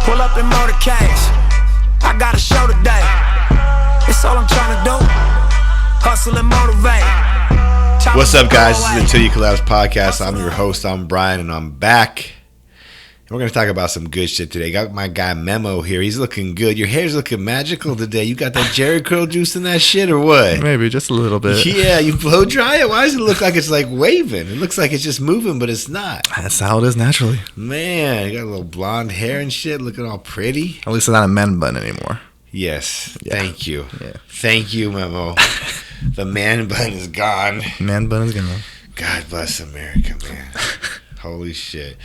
Pull up in motorcades. I got a show today. It's all I'm trying to do. Hustle and motivate. What's up, guys? This is the Til You Collapse Podcast. I'm your host. I'm Brian, and I'm back. And we're going to talk about some good shit today. Got my guy Memo here. He's looking good. Your hair's looking magical today. You got that Jerry curl juice in that shit or what? Maybe, just a little bit. Yeah, you blow dry it? Why does it look like it's like waving? It looks like it's just moving, but it's not. That's how it is naturally. Man, you got a little blonde hair and shit, looking all pretty. At least it's not a man bun anymore. Yes, Yeah. Thank you. Yeah. Thank you, Memo. The man bun is gone. Man bun is gone. God bless America, man. Holy shit.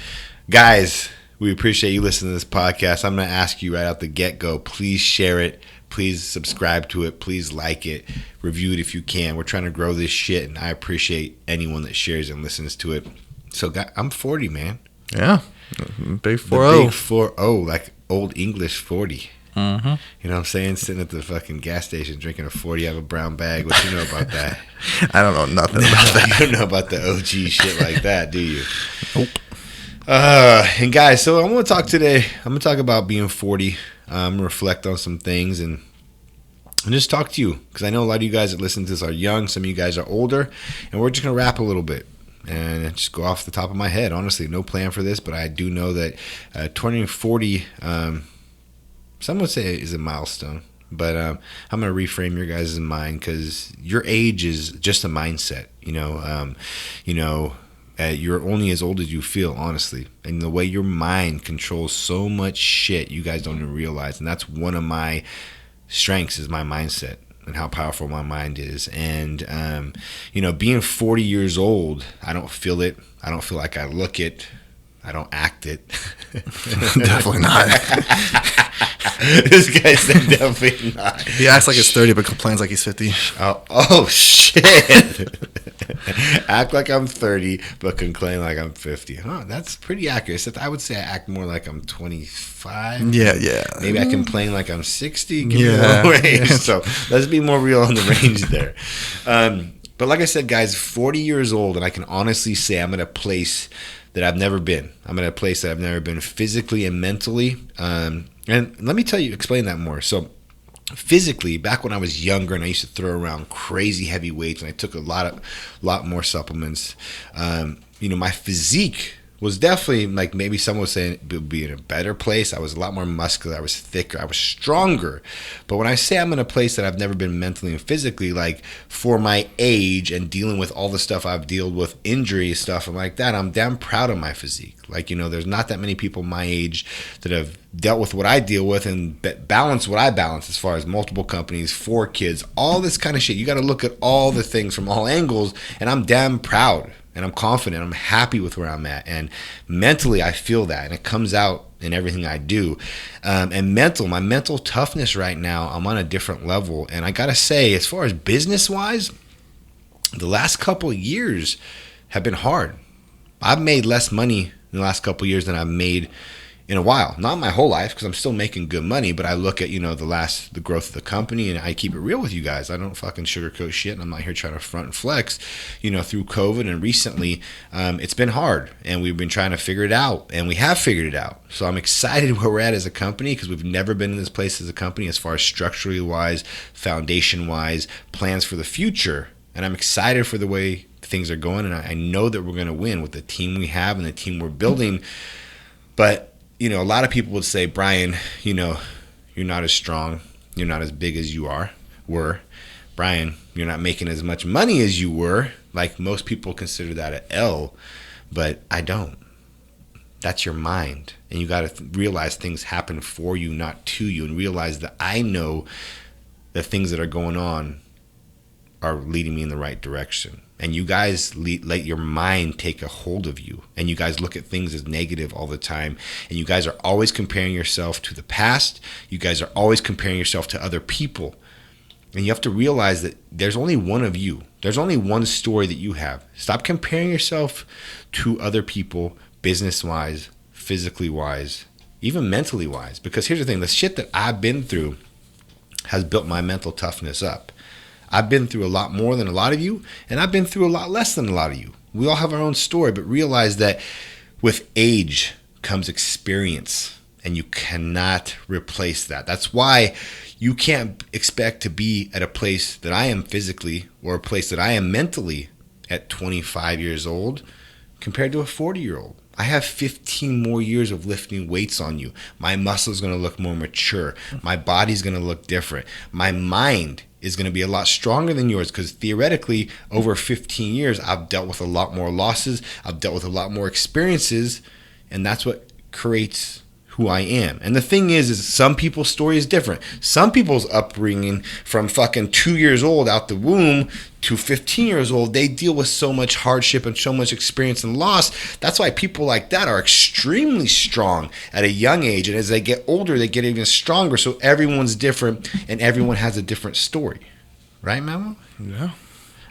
Guys, we appreciate you listening to this podcast. I'm going to ask you right out the get-go, please share it. Please subscribe to it. Please like it. Review it if you can. We're trying to grow this shit, and I appreciate anyone that shares and listens to it. So, I'm 40, man. Yeah. Big 4-0. The big 4-0, like old English 40. Mm-hmm. You know what I'm saying? Sitting at the fucking gas station drinking a 40 out of a brown bag. What you know about that? I don't know nothing about that. You don't know about the OG shit like that, do you? Nope. And guys, so I'm going to talk today. I'm going to talk about being 40. Reflect on some things and just talk to you, because I know a lot of you guys that listen to this are young. Some of you guys are older, and we're just going to rap a little bit and just go off the top of my head. Honestly, no plan for this, but I do know that turning 40, some would say is a milestone. But I'm going to reframe your guys' mind, because your age is just a mindset. You're only as old as you feel, honestly. And the way your mind controls so much shit, you guys don't even realize. And that's one of my strengths, is my mindset and how powerful my mind is. And, being 40 years old, I don't feel it. I don't feel like I look it. I don't act it. Definitely not. This guy said definitely not. He acts like he's 30 but complains like he's 50. Oh shit. Act like I'm 30 but complain like I'm 50. Huh, that's pretty accurate. Except I would say I act more like I'm 25. Yeah. Maybe I complain like I'm 60. Give Yeah. me a little range. So let's be more real on the range there. But like I said, guys, 40 years old, and I can honestly say I'm at a place that I've never been. I'm at a place that I've never been physically and mentally. And let me explain that more. So physically, back when I was younger and I used to throw around crazy heavy weights and I took a lot more supplements, my physique was definitely, like maybe someone would say, it would be in a better place. I was a lot more muscular. I was thicker. I was stronger. But when I say I'm in a place that I've never been mentally and physically, like for my age and dealing with all the stuff I've dealt with, injury stuff and like that, I'm damn proud of my physique. Like, there's not that many people my age that have dealt with what I deal with and balance what I balance, as far as multiple companies, 4 kids, all this kind of shit. You got to look at all the things from all angles, and I'm damn proud. And I'm confident. I'm happy with where I'm at. And mentally, I feel that. And it comes out in everything I do. And my mental toughness right now, I'm on a different level. And I got to say, as far as business-wise, the last couple of years have been hard. I've made less money in the last couple of years than I've made in a while. Not my whole life, because I'm still making good money, but I look at, the growth of the company, and I keep it real with you guys. I don't fucking sugarcoat shit, and I'm not here trying to front and flex. Through COVID and recently, it's been hard, and we've been trying to figure it out, and we have figured it out. So I'm excited where we're at as a company, because we've never been in this place as a company as far as structurally wise, foundation wise, plans for the future. And I'm excited for the way things are going, and I know that we're going to win with the team we have and the team we're building. But a lot of people would say, Brian, you're not as strong. You're not as big as you were. Brian, you're not making as much money as you were. Like, most people consider that an L, but I don't. That's your mind. And you got to realize things happen for you, not to you, and realize that I know the things that are going on are leading me in the right direction. And you guys let your mind take a hold of you. And you guys look at things as negative all the time. And you guys are always comparing yourself to the past. You guys are always comparing yourself to other people. And you have to realize that there's only one of you. There's only one story that you have. Stop comparing yourself to other people, business-wise, physically-wise, even mentally-wise. Because here's the thing. The shit that I've been through has built my mental toughness up. I've been through a lot more than a lot of you, and I've been through a lot less than a lot of you. We all have our own story, but realize that with age comes experience. and you cannot replace that. That's why you can't expect to be at a place that I am physically or a place that I am mentally at 25 years old compared to a 40-year-old. I have 15 more years of lifting weights on you. My muscle's going to look more mature. My body's going to look different. My mind is going to be a lot stronger than yours because theoretically, over 15 years, I've dealt with a lot more losses. I've dealt with a lot more experiences, and that's what creates who I am. And the thing is some people's story is different. Some people's upbringing from fucking 2 years old out the womb to 15 years old, they deal with so much hardship and so much experience and loss. That's why people like that are extremely strong at a young age. And as they get older, they get even stronger. So everyone's different and everyone has a different story. Right, Memo? Yeah.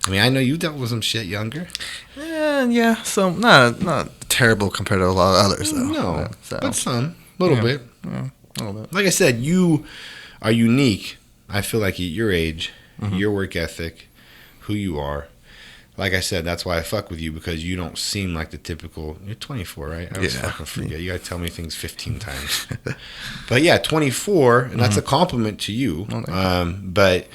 I mean, I know you dealt with some shit younger. Yeah. So not terrible compared to a lot of others, though. No, So, but some. A little bit. Yeah, a little bit. Like I said, you are unique. I feel like at your age, your work ethic, who you are. Like I said, that's why I fuck with you, because you don't seem like the typical. You're 24, right? I always fucking forget. You gotta tell me things 15 times. But yeah, 24, and that's a compliment to you. But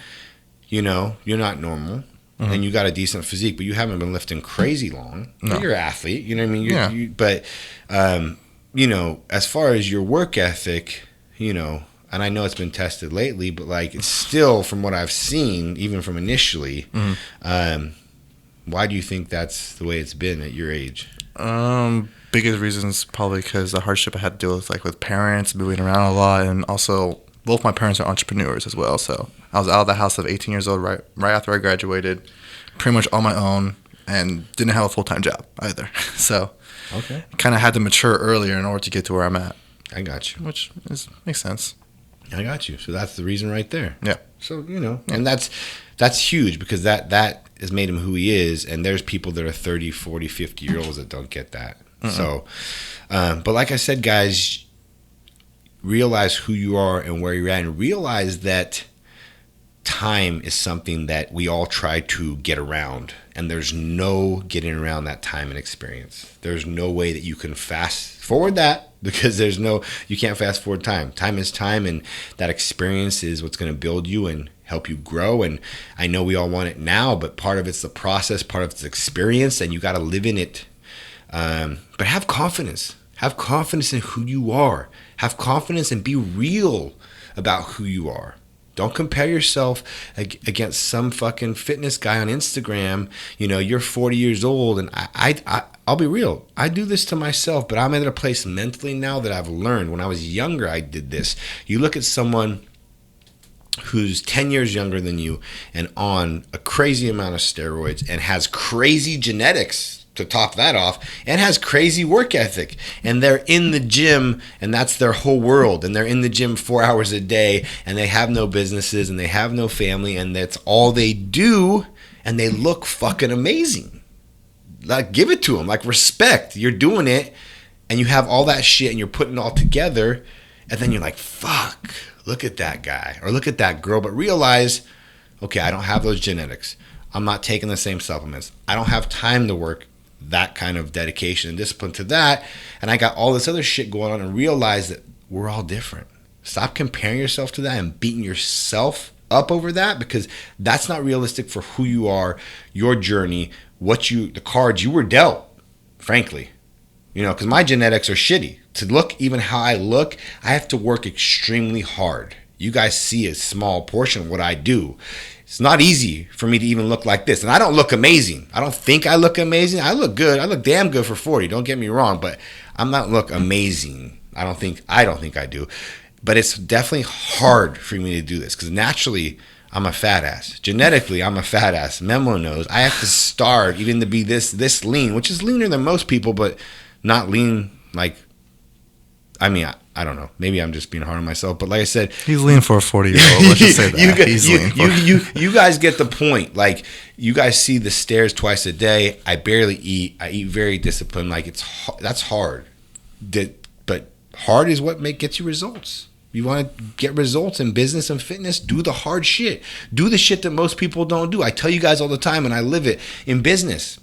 you know, you're not normal. And you got a decent physique, but you haven't been lifting crazy long. No. You're an athlete, you know what I mean? But you know, as far as your work ethic, you know, and I know it's been tested lately, but like it's still, from what I've seen, even from initially, why do you think that's the way it's been at your age? Biggest reasons probably because the hardship I had to deal with, like with parents, moving around a lot, and also both my parents are entrepreneurs as well. So I was out of the house at 18 years old, right after I graduated, pretty much on my own, and didn't have a full-time job either. So kind of had to mature earlier in order to get to where I'm at. I got you. Which makes sense. I got you. So that's the reason right there. Yeah. So, you know, and that's huge, because that has made him who he is. And there's people that are 30, 40, 50 year olds that don't get that. So, but like I said, guys, realize who you are and where you're at, and realize that time is something that we all try to get around, and there's no getting around that time and experience. There's no way that you can fast forward that, because you can't fast forward time. Time is time, and that experience is what's going to build you and help you grow. And I know we all want it now, but part of it's the process, part of it's experience, and you got to live in it. But have confidence. Have confidence in who you are. Have confidence and be real about who you are. Don't compare yourself against some fucking fitness guy on Instagram. You know, you're 40 years old, and I'll be real. I do this to myself, but I'm at a place mentally now that I've learned. When I was younger, I did this. You look at someone who's 10 years younger than you and on a crazy amount of steroids and has crazy genetics to top that off, and has crazy work ethic, and they're in the gym, and that's their whole world, and they're in the gym 4 hours a day, and they have no businesses, and they have no family, and that's all they do, and they look fucking amazing. Like, give it to them. Like, respect. You're doing it, and you have all that shit, and you're putting it all together, and then you're like, fuck, look at that guy, or look at that girl, but realize, okay, I don't have those genetics. I'm not taking the same supplements. I don't have time to work that kind of dedication and discipline to that, and I got all this other shit going on, and realize that we're all different. Stop comparing yourself to that and beating yourself up over that, because that's not realistic for who you are, your journey, the cards you were dealt, frankly. You know, because my genetics are shitty. To look even how I look, I have to work extremely hard. You guys see a small portion of what I do. It's not easy for me to even look like this. And I don't look amazing. I don't think I look amazing. I look good. I look damn good for 40. Don't get me wrong. But I'm not look amazing. I don't think I do. But it's definitely hard for me to do this, because naturally I'm a fat ass. Genetically, I'm a fat ass. Memo knows. I have to starve even to be this lean, which is leaner than most people, but not lean like, I mean, I don't know. Maybe I'm just being hard on myself. But like I said, he's lean for a 40-year-old. Let's just say that. You guys get the point. Like, you guys see the stairs twice a day. I barely eat. I eat very disciplined. Like, that's hard. But hard is what gets you results. You want to get results in business and fitness, do the hard shit. Do the shit that most people don't do. I tell you guys all the time, and I live it. In business,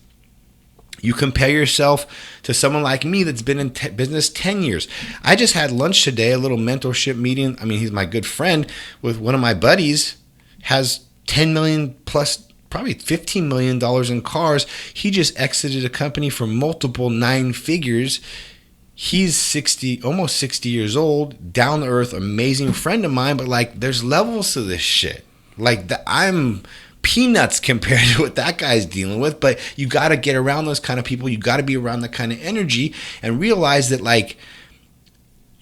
You compare yourself to someone like me that's been in business 10 years. I just had lunch today, a little mentorship meeting. I mean, he's my good friend with one of my buddies, has 10 million plus, probably $15 million in cars. He just exited a company for multiple 9 figures. He's 60, almost 60 years old, down to earth, amazing friend of mine. But like, there's levels to this shit. Like, I'm peanuts compared to what that guy's dealing with. But you got to get around those kind of people. You got to be around that kind of energy and realize that, like,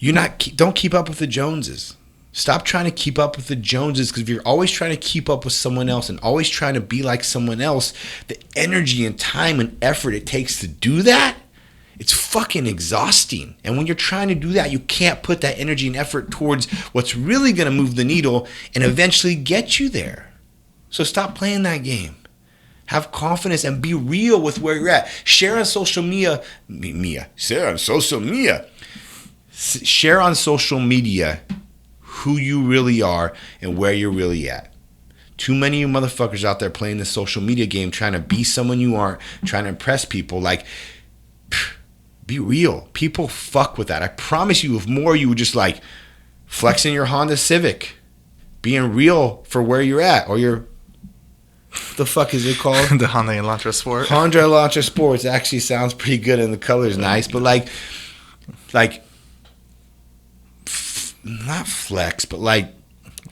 don't keep up with the Joneses. Stop trying to keep up with the Joneses, because if you're always trying to keep up with someone else and always trying to be like someone else, the energy and time and effort it takes to do that, it's fucking exhausting. And when you're trying to do that, you can't put that energy and effort towards what's really going to move the needle and eventually get you there. So stop playing that game. Have confidence and be real with where you're at. Share on social media. Share on social media who you really are and where you're really at. Too many of you motherfuckers out there playing this social media game, trying to be someone you aren't, trying to impress people. Like, be real. People fuck with that. I promise you, if more you would just like flexing your Honda Civic, being real for where you're at, or your, what the fuck is it called? The Honda Elantra Sport. Honda Elantra Sports actually sounds pretty good and the color's nice, but like not flex, but like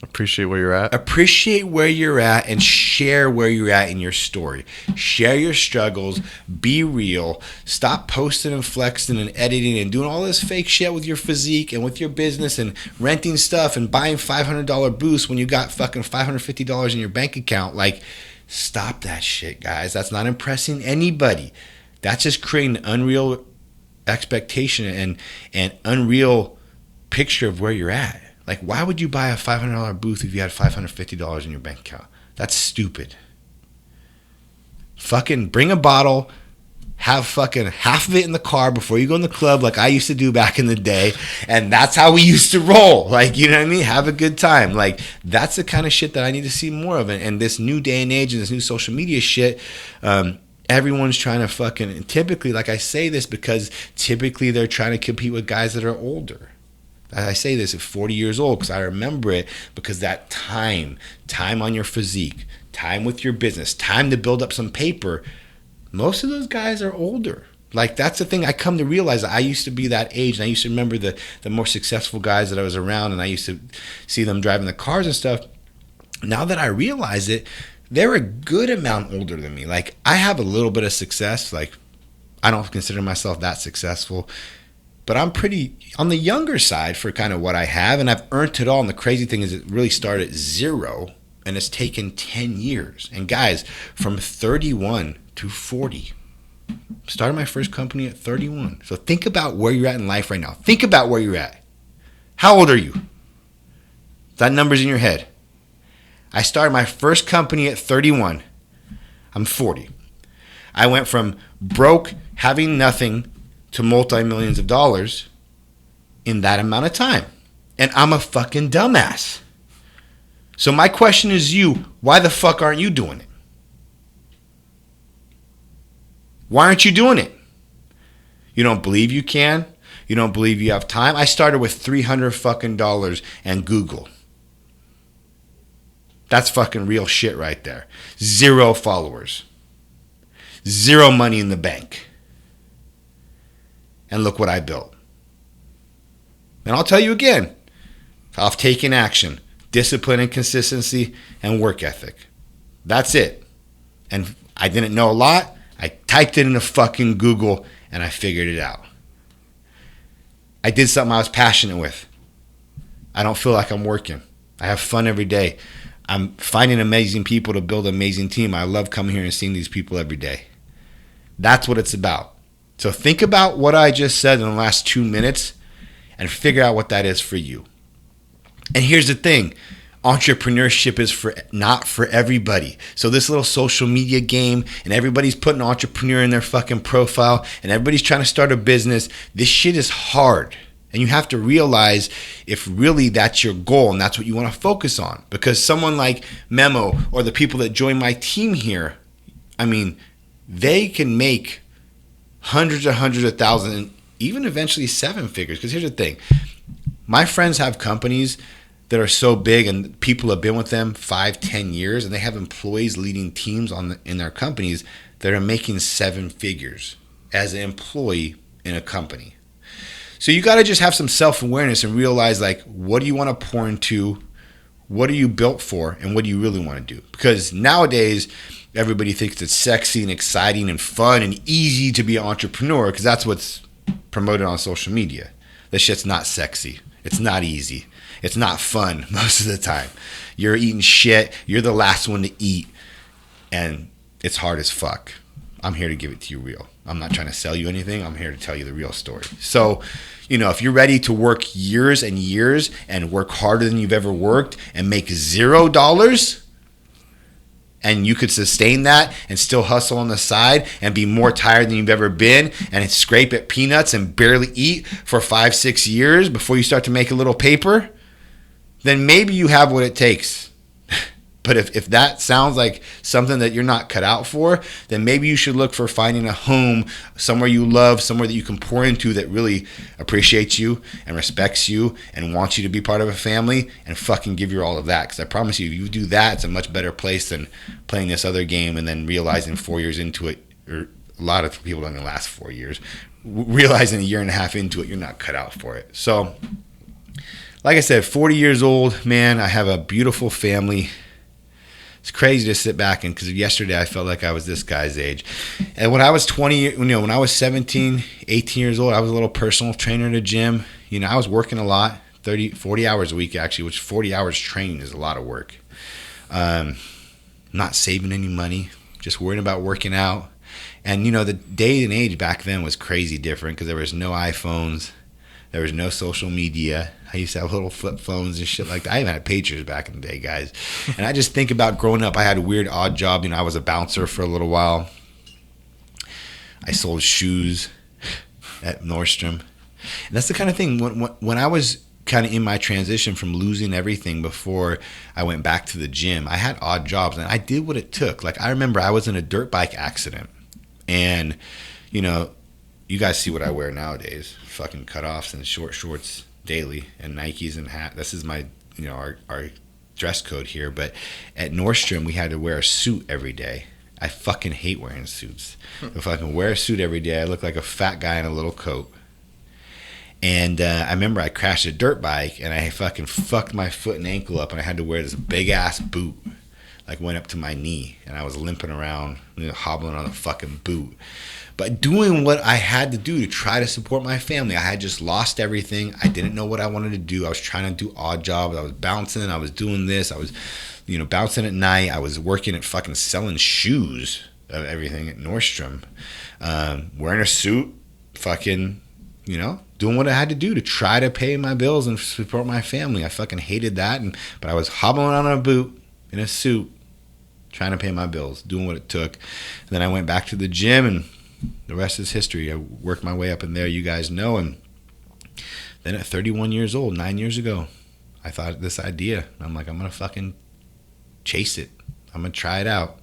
appreciate where you're at. Appreciate where you're at and share where you're at in your story. Share your struggles. Be real. Stop posting and flexing and editing and doing all this fake shit with your physique and with your business and renting stuff and buying $500 boosts when you got fucking $550 in your bank account. Like, stop that shit, guys. That's not impressing anybody. That's just creating an unreal expectation and unreal picture of where you're at. Like, why would you buy a $500 booth if you had $550 in your bank account? That's stupid. Fucking bring a bottle, have fucking half of it in the car before you go in the club, like I used to do back in the day, and that's how we used to roll. Like, you know what I mean? Have a good time. Like, that's the kind of shit that I need to see more of. And this new day and age and this new social media shit, everyone's trying to fucking, and typically, like I say this because typically they're trying to compete with guys that are older. I say this at 40 years old because I remember it, because that time on your physique, time with your business, time to build up some paper, most of those guys are older. Like, that's the thing I come to realize. I used to be that age, and I used to remember the more successful guys that I was around, and I used to see them driving the cars and stuff. Now that I realize it, they're a good amount older than me. Like, I have a little bit of success. Like, I don't consider myself that successful, but I'm pretty on the younger side for kind of what I have, and I've earned it all. And the crazy thing is, it really started at 0, and it's taken 10 years. And guys, from 31 to 40, started my first company at 31. So think about where you're at in life right now. Think about where you're at. How old are you? That number's in your head. I started my first company at 31. I'm 40. I went from broke, having nothing, to multi-millions of dollars in that amount of time. And I'm a fucking dumbass. So my question is why the fuck aren't you doing it? Why aren't you doing it? You don't believe you can? You don't believe you have time? I started with $300 fucking dollars and Google. That's fucking real shit right there. 0 followers. 0 money in the bank. And look what I built. And I'll tell you again, I've taken action, discipline and consistency, and work ethic. That's it. And I didn't know a lot. I typed it into fucking Google and I figured it out. I did something I was passionate with. I don't feel like I'm working. I have fun every day. I'm finding amazing people to build an amazing team. I love coming here and seeing these people every day. That's what it's about. So think about what I just said in the last 2 minutes and figure out what that is for you. And here's the thing. Entrepreneurship is not for everybody. So this little social media game, and everybody's putting entrepreneur in their fucking profile, and everybody's trying to start a business. This shit is hard. And you have to realize if really that's your goal and that's what you want to focus on. Because someone like Memo or the people that join my team here, I mean, they can make hundreds of thousands, and even eventually 7 figures. Because here's the thing. My friends have companies that are so big and people have been with them 5-10 years, and they have employees leading teams in their companies that are making 7 figures as an employee in a company. So you got to just have some self-awareness and realize, like, what do you want to pour into? What are you built for? And what do you really want to do? Because nowadays, everybody thinks it's sexy and exciting and fun and easy to be an entrepreneur, because that's what's promoted on social media. This shit's not sexy. It's not easy. It's not fun most of the time. You're eating shit. You're the last one to eat. And it's hard as fuck. I'm here to give it to you real. I'm not trying to sell you anything. I'm here to tell you the real story. So, if you're ready to work years and years and work harder than you've ever worked and make $0, and you could sustain that and still hustle on the side and be more tired than you've ever been and scrape at peanuts and barely eat for 5-6 years before you start to make a little paper, then maybe you have what it takes. But if that sounds like something that you're not cut out for, then maybe you should look for finding a home, somewhere you love, somewhere that you can pour into that really appreciates you and respects you and wants you to be part of a family, and fucking give you all of that. Because I promise you, if you do that, it's a much better place than playing this other game and then realizing 4 years into it, or a lot of people don't even last 4 years, realizing a year and a half into it, you're not cut out for it. So, like I said, 40 years old, man, I have a beautiful family. It's crazy to sit back and, because yesterday I felt like I was this guy's age. And when I was 20, when I was 17, 18 years old, I was a little personal trainer at a gym. I was working a lot, 30, 40 hours a week actually, which 40 hours training is a lot of work. Not saving any money, just worrying about working out. And, the day and age back then was crazy different, because there was no iPhones. There was no social media. I used to have little flip phones and shit like that. I even had pagers back in the day, guys. And I just think about growing up. I had a weird, odd job. I was a bouncer for a little while. I sold shoes at Nordstrom. And that's the kind of thing, when I was kind of in my transition from losing everything before I went back to the gym, I had odd jobs, and I did what it took. Like, I remember I was in a dirt bike accident. And, you guys see what I wear nowadays. Fucking cutoffs and short shorts daily, and Nikes and hat. This is my, our dress code here. But at Nordstrom, we had to wear a suit every day. I fucking hate wearing suits. If I can wear a suit every day, I look like a fat guy in a little coat. And I remember I crashed a dirt bike, and I fucking fucked my foot and ankle up, and I had to wear this big ass boot, like went up to my knee, and I was limping around, hobbling on a fucking boot. But doing what I had to do to try to support my family. I had just lost everything. I didn't know what I wanted to do. I was trying to do odd jobs. I was bouncing. I was doing this. I was, bouncing at night. I was working at fucking selling shoes of everything at Nordstrom. Wearing a suit, fucking, doing what I had to do to try to pay my bills and support my family. I fucking hated that. But I was hobbling on a boot in a suit, trying to pay my bills, doing what it took. And then I went back to the gym, and the rest is history. I worked my way up in there, you guys know. And then at 31 years old, 9 years ago, I thought of this idea. I'm like, I'm going to fucking chase it. I'm going to try it out.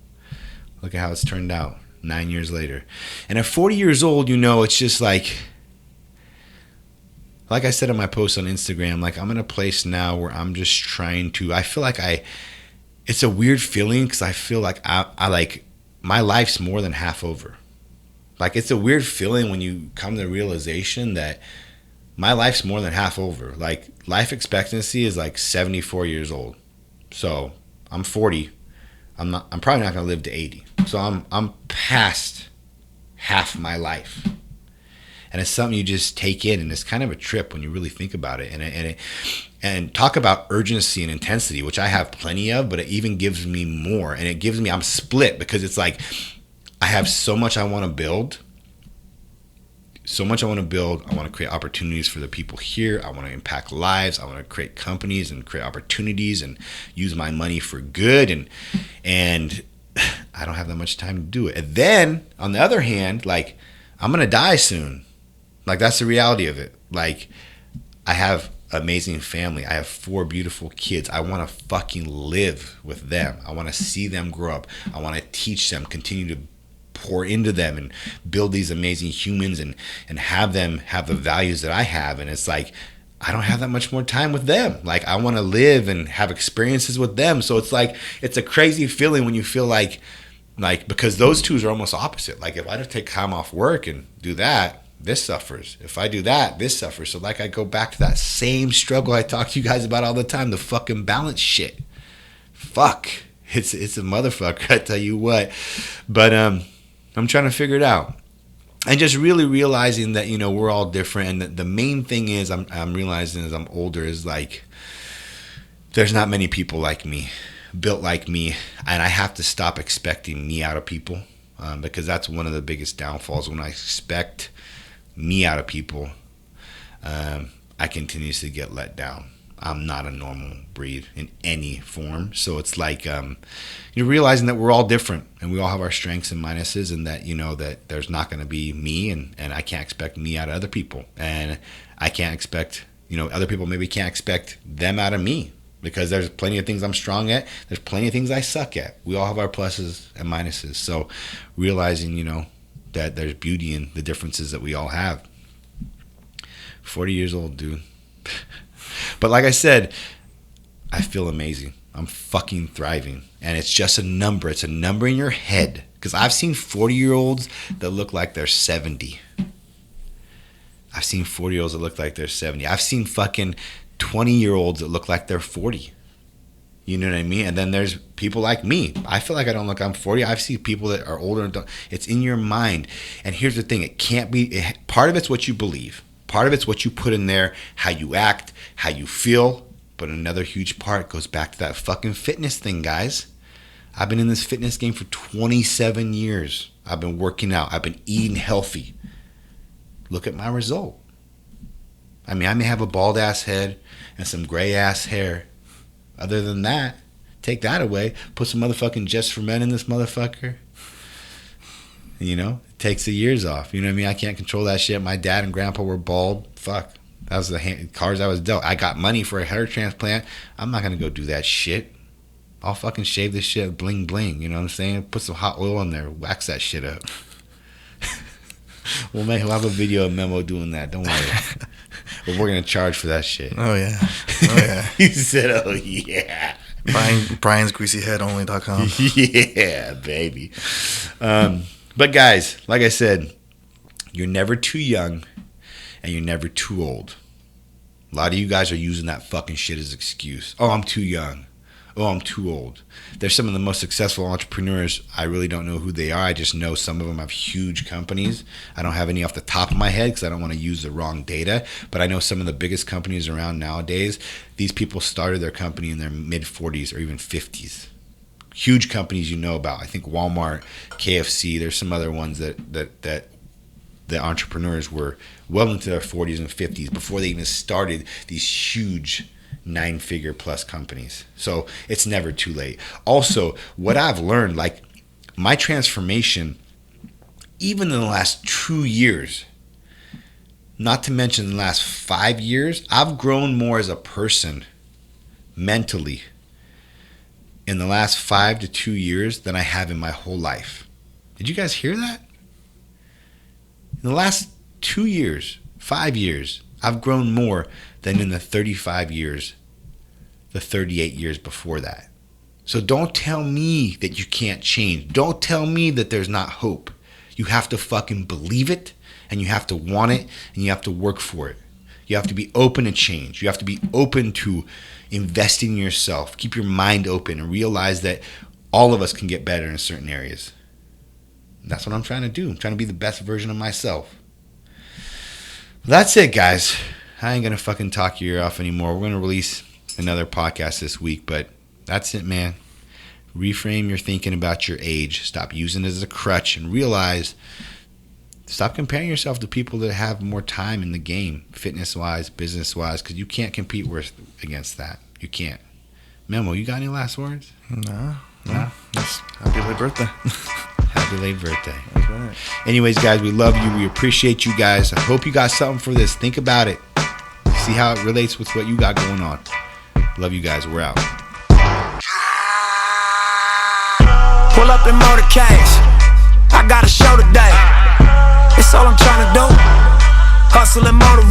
Look at how it's turned out 9 years later. And at 40 years old, it's just like I said in my post on Instagram, like, I'm in a place now where I'm just trying to, I feel like it's a weird feeling, because I feel like I like, my life's more than half over. Like, it's a weird feeling when you come to the realization that my life's more than half over. Like, life expectancy is like 74 years old. So I'm 40. I'm probably not gonna live to 80. So I'm past half my life. And it's something you just take in, and it's kind of a trip when you really think about it. And talk about urgency and intensity, which I have plenty of, but it even gives me more. And it gives me, I'm split, because it's like, I have so much I want to build. I want to create opportunities for the people here. I want to impact lives. I want to create companies and create opportunities and use my money for good. And I don't have that much time to do it. And then, on the other hand, like, I'm going to die soon. Like, that's the reality of it. Like, I have amazing family. I have 4 beautiful kids. I want to fucking live with them. I want to see them grow up. I want to teach them, continue to pour into them and build these amazing humans and have them have the values that I have. And it's like, I don't have that much more time with them. Like, I want to live and have experiences with them. So it's like, it's a crazy feeling when you feel like because those two are almost opposite. Like, if I just take time off work and do that, this suffers. If I do that, this suffers. So like, I go back to that same struggle I talk to you guys about all the time, the fucking balance shit. Fuck. It's a motherfucker, I tell you what. But I'm trying to figure it out. And just really realizing that, you know, we're all different. And the main thing is I'm realizing as I'm older is like, there's not many people like me, built like me. And I have to stop expecting me out of people, because that's one of the biggest downfalls. When I expect me out of people, I continuously get let down. I'm not a normal breed in any form. So it's like, you're realizing that we're all different and we all have our strengths and minuses, and that, you know, that there's not going to be me, and I can't expect me out of other people. And I can't expect, you know, other people maybe can't expect them out of me, because there's plenty of things I'm strong at. There's plenty of things I suck at. We all have our pluses and minuses. So realizing, you know, that there's beauty in the differences that we all have. 40 years old, dude. But like I said, I feel amazing. I'm fucking thriving. And it's just a number. It's a number in your head. Because I've seen 40-year-olds that look like they're 70. I've seen 40-year-olds that look like they're 70. I've seen fucking 20-year-olds that look like they're 40. You know what I mean? And then there's people like me. I feel like I don't look, I'm 40. I've seen people that are older and don't. It's in your mind. And here's the thing. It can't be, part of it's what you believe. Part of it's what you put in there, how you act, how you feel. But another huge part goes back to that fucking fitness thing, guys. I've been in this fitness game for 27 years. I've been working out. I've been eating healthy. Look at my result. I mean, I may have a bald ass head and some gray ass hair. Other than that, take that away. Put some motherfucking Just for Men in this motherfucker. You know, it takes the years off. You know what I mean? I can't control that shit. My dad and grandpa were bald. Fuck. That was the cards I was dealt. I got money for a hair transplant. I'm not going to go do that shit. I'll fucking shave this shit bling bling. You know what I'm saying? Put some hot oil in there. Wax that shit up. We'll have a video of Memo doing that. Don't worry. But we're going to charge for that shit. Oh, yeah. Oh, yeah. He said, oh, yeah. Brian'sGreasyHeadOnly.com. Yeah, baby. But guys, like I said, you're never too young and you're never too old. A lot of you guys are using that fucking shit as an excuse. Oh, I'm too young. Oh, I'm too old. They're some of the most successful entrepreneurs. I really don't know who they are. I just know some of them have huge companies. I don't have any off the top of my head because I don't want to use the wrong data. But I know some of the biggest companies around nowadays. These people started their company in their mid-40s or even 50s. Huge companies you know about. I think Walmart, KFC. There's some other ones that the entrepreneurs were well into their 40s and 50s before they even started these huge 9-figure plus companies. So it's never too late. Also, what I've learned, like my transformation, even in the last 2 years, not to mention the last 5 years, I've grown more as a person mentally in the last 5 to 2 years than I have in my whole life. Did you guys hear that? In the last 2 years, 5 years, I've grown more than in the 35 years, the 38 years before that. So don't tell me that you can't change. Don't tell me that there's not hope. You have to fucking believe it, and you have to want it, and you have to work for it. You have to be open to change. You have to be open to investing in yourself. Keep your mind open and realize that all of us can get better in certain areas. And that's what I'm trying to do. I'm trying to be the best version of myself. That's it, guys. I ain't going to fucking talk your ear off anymore. We're going to release another podcast this week, but that's it, man. Reframe your thinking about your age. Stop using it as a crutch and realize, stop comparing yourself to people that have more time in the game, fitness-wise, business-wise, because you can't compete against that. You can't. Memo, you got any last words? No. Just happy late birthday. Happy late birthday. That's right. Anyways, guys, we love you. We appreciate you guys. I hope you got something for this. Think about it. See how it relates with what you got going on. Love you guys. We're out. Pull up in motorcades. I I got a show today. It's all I'm tryna do. Hustle and motivate.